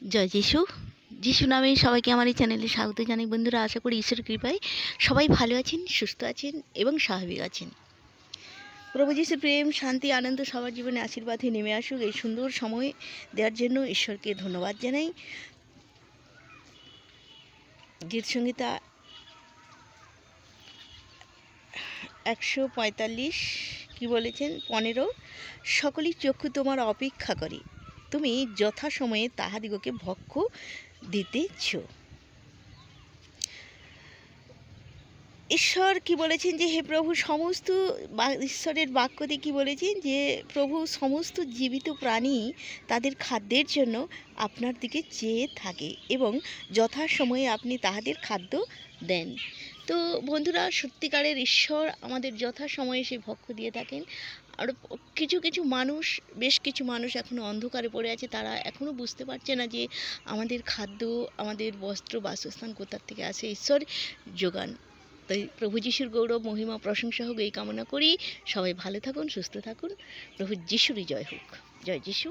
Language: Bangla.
জয় যিশু। যিশু নামে সবাইকে আমার এই চ্যানেলে স্বাগত জানাই। বন্ধুরা, আশা করি ঈশ্বরের কৃপায় সবাই ভালো আছেন, সুস্থ আছেন এবং স্বাভাবিক আছেন। প্রভু যিশুর প্রেম, শান্তি, আনন্দ সবার জীবনে আশীর্বাদ হয়ে নেমে আসুক। এই সুন্দর সময় দেওয়ার জন্য ঈশ্বরকে ধন্যবাদ জানাই। গীত সংহিতা 145 কি বলেছেন? 15, সকলেই চক্ষু তোমার অপেক্ষা করে, তুমি যথাসময়ে তাহাদিগকে ভক্ষ দিতেছ। ঈশ্বর কি বলেছেন যে হে প্রভু, সমস্ত ঈশ্বরের বাক্যতে কি বলেছেন যে প্রভু সমস্ত জীবিত প্রাণী তাদের খাদ্যের জন্য আপনার দিকে চেয়ে থাকে এবং যথাসময়ে আপনি তাহাদের খাদ্য দেন। তো বন্ধুরা, সত্যিকারের ঈশ্বর আমাদের যথাসময়ে সেই ভক্ষ দিয়ে থাকেন। আর কিছু কিছু মানুষ, বেশ কিছু মানুষ এখনও অন্ধকারে পড়ে আছে। তারা এখনও বুঝতে পারছে না যে আমাদের খাদ্য, আমাদের বস্ত্র, বাসস্থান কোথার থেকে আসে। ঈশ্বর যোগান। তাই প্রভু যিশুর গৌরব, মহিমা, প্রশংসা হোক এই কামনা করি। সবাই ভালো থাকুন, সুস্থ থাকুন। প্রভু যিশুরই জয় হোক। জয় যিশু।